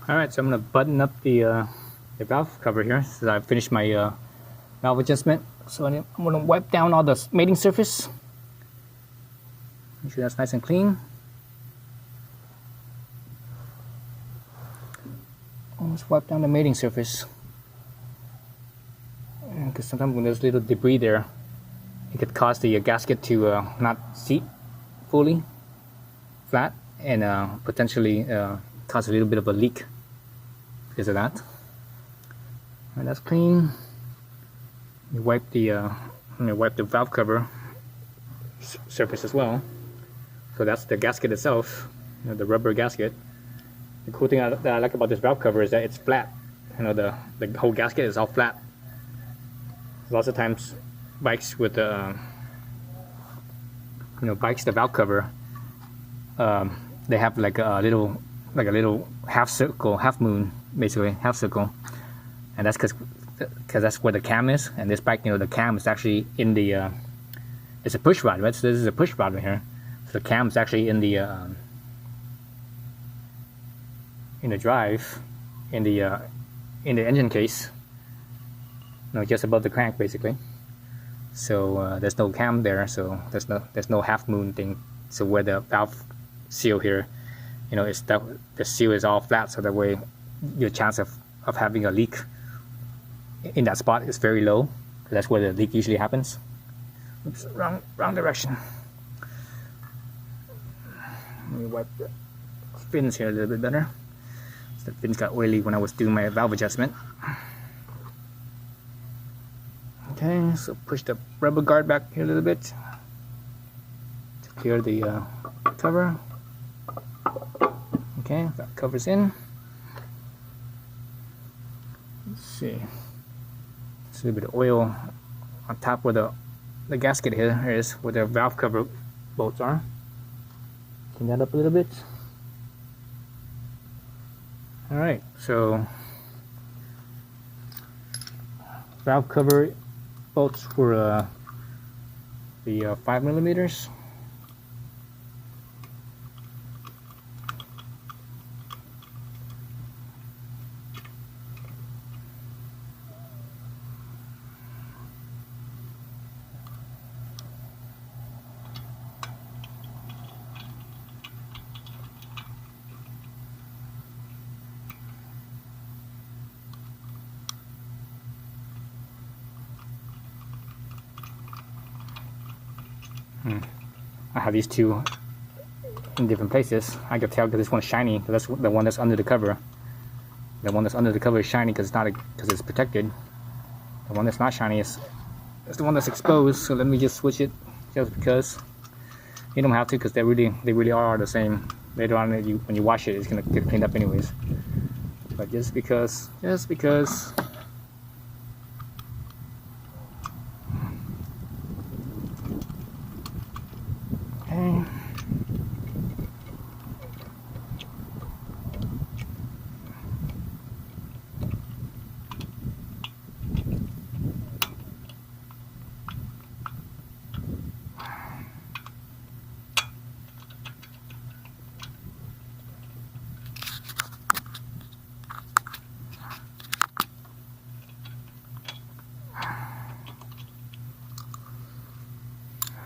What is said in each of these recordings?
Alright, so I'm going to button up the valve cover here since I've finished my valve adjustment. So I'm going to wipe down all the mating surface. Make sure that's nice and clean. Let's wipe down the mating surface. Because sometimes when there's little debris there, it could cause the gasket to not seat fully flat and potentially cause a little bit of a leak because of that. Alright, that's clean. You wipe the valve cover surface as well. So that's the gasket itself, the rubber gasket. The cool thing that I like about this valve cover is that it's flat. The whole gasket is all flat. Lots of times, bikes with the valve cover, they have like a little half circle, half moon, basically half circle, and that's because that's where the cam is. And this bike, the cam is actually in the it's a push rod, right? So this is a push rod right here. So the cam is actually in the drive, in the engine case, just above the crank basically. So there's no cam there, so there's no half moon thing. So where the valve seal here, it's the seal is all flat, so that way your chance of having a leak in that spot is very low. That's where the leak usually happens. Oops, wrong direction. Let me wipe the fins here a little bit better. The fins got oily when I was doing my valve adjustment. Okay, so push the rubber guard back here a little bit to clear the cover. Okay, that covers in. Let's see. There's a little bit of oil on top where the gasket here is, where the valve cover bolts are. Clean that up a little bit. Alright, so valve cover bolts for the 5mm. I have these two in different places. I can tell because this one's shiny, because that's the one that's under the cover. The one that's under the cover is shiny because it's protected. The one that's not shiny is the one that's exposed. So let me just switch it, just because. You don't have to, because they really are the same. Later on, when you wash it, it's gonna get cleaned up anyways. But just because. Okay.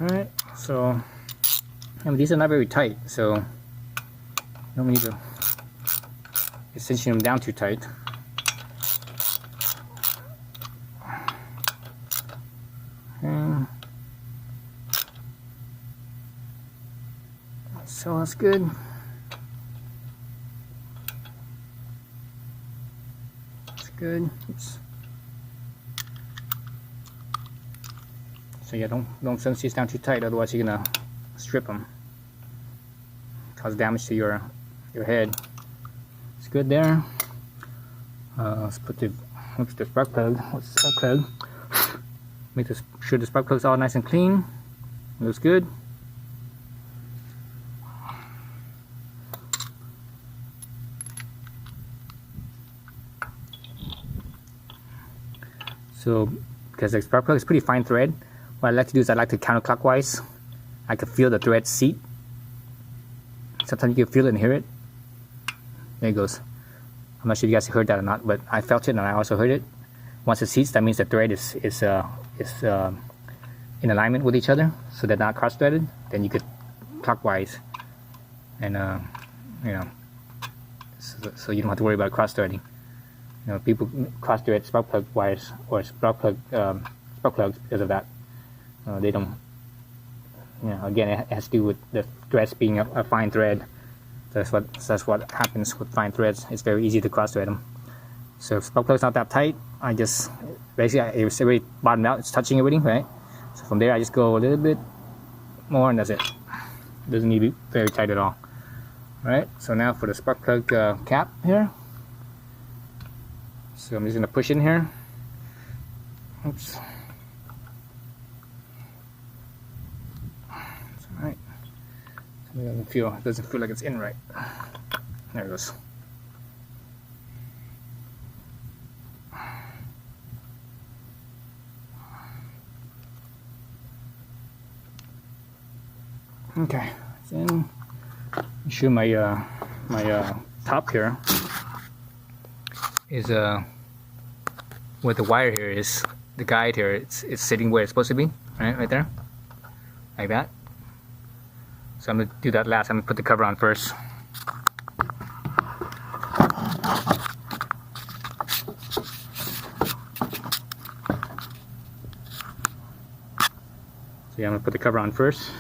Alright, so these are not very tight, so you don't need to be cinching them down too tight. Okay. So that's good. That's good. Oops. So yeah, don't cinch these down too tight, otherwise you're gonna strip them, cause damage to your head. It's good there. Let's put the spark plug. What's the spark plug? Make sure the spark plug's all nice and clean. Looks good. So because the spark plug is pretty fine thread, what I like to do is I like to counterclockwise. I can feel the thread seat. Sometimes you can feel it and hear it. There it goes. I'm not sure if you guys heard that or not, but I felt it and I also heard it. Once it seats, that means the thread is in alignment with each other, so they're not cross-threaded. Then you could clockwise, and you know, so you don't have to worry about cross-threading. You know, people cross-thread spark plug wires or spark plugs because of that. They don't. You know, again, it has to do with the threads being a fine thread. That's what happens with fine threads. It's very easy to cross-thread them. So if spark plug's not that tight, I just basically it's already bottomed out. It's touching everything, right? So from there, I just go a little bit more, and that's it. It doesn't need to be very tight at all. All right. So now for the spark plug cap here. So I'm just gonna push in here. Oops. It's all right. It doesn't feel like it's in right. There it goes. Okay, then show my top here is where the wire here is, the guide here. It's sitting where it's supposed to be, right there, like that. So I'm gonna do that last. I'm gonna put the cover on first. So yeah, I'm gonna put the cover on first.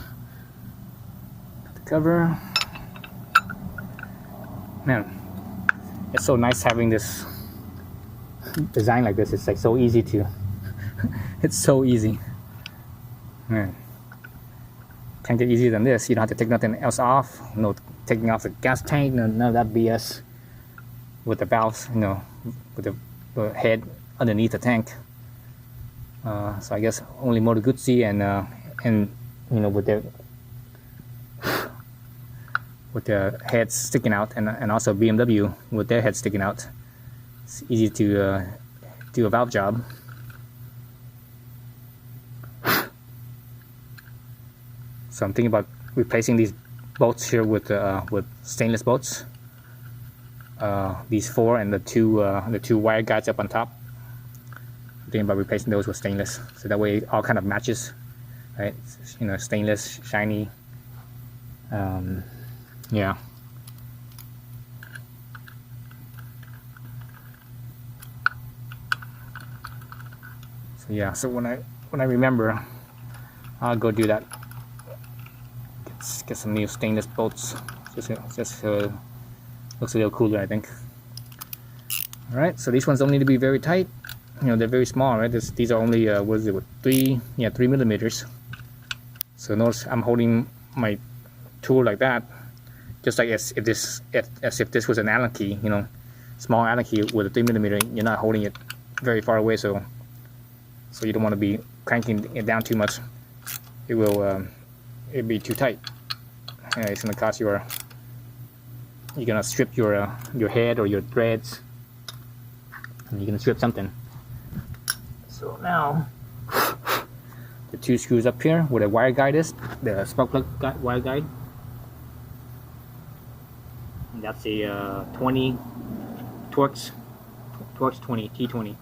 Cover. Man, it's so nice having this design like this. It's like so easy to it's so easy. Man, can't get easier than this. You don't have to take nothing else off. No taking off the gas tank, none of that BS with the valves, you know, with the head underneath the tank. So I guess only Moto Guzzi and you know, with their heads sticking out, and also BMW with their heads sticking out. It's easy to do a valve job. So I'm thinking about replacing these bolts here with stainless bolts. These 4 and the two wire guides up on top. I'm thinking about replacing those with stainless, so that way it all kind of matches, right? You know, stainless, shiny. Yeah. So yeah. So when I remember, I'll go do that. Get some new stainless bolts. Just looks a little cooler, I think. All right. So these ones don't need to be very tight. You know, they're very small, right? These are only what is it? 3 millimeters. So notice I'm holding my tool like that. Just like as if this was an Allen key, you know, small Allen key with a 3 millimeter, you're not holding it very far away, so you don't want to be cranking it down too much. It will it'd be too tight. And it's gonna cost you're gonna strip your head or your threads, and you're gonna strip something. So now the 2 screws up here where the wire guide is, the spark plug wire guide. That's a 20 Torx 20 T20.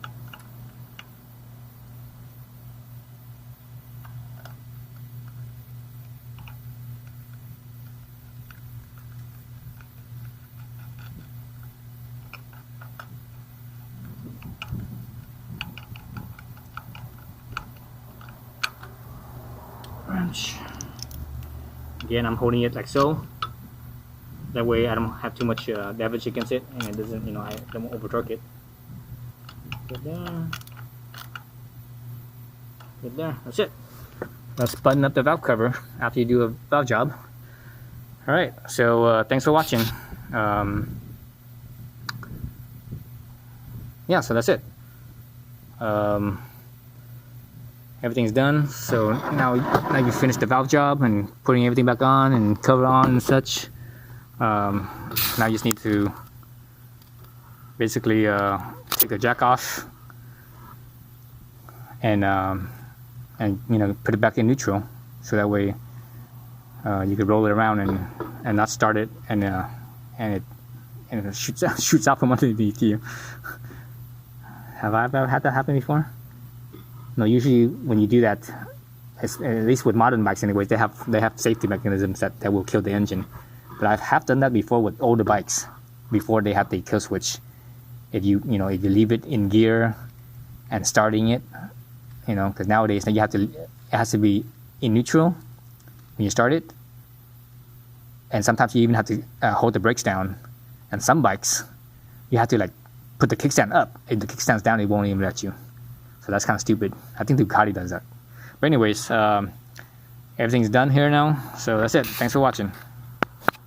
Wrench. Again, I'm holding it like so. That way I don't have too much leverage against it, and it doesn't, you know, I don't over torque it. Good there. Good there. That's it. Let's button up the valve cover after you do a valve job. All right. So thanks for watching. Yeah. So that's it. Everything's done. So now you finish the valve job and putting everything back on and cover on and such. Now you just need to basically take the jack off and you know, put it back in neutral, so that way you could roll it around and not start it, and and it shoots out from underneath you. Have I ever had that happen before? No, usually when you do that, at least with modern bikes anyways, they have safety mechanisms that will kill the engine. But I have done that before with older bikes, before they had the kill switch. If you leave it in gear and starting it, because nowadays it has to be in neutral when you start it, and sometimes you even have to hold the brakes down. And some bikes, you have to like put the kickstand up. If the kickstand's down, it won't even let you. So that's kind of stupid. I think Ducati does that. But anyways, everything's done here now. So that's it. Thanks for watching.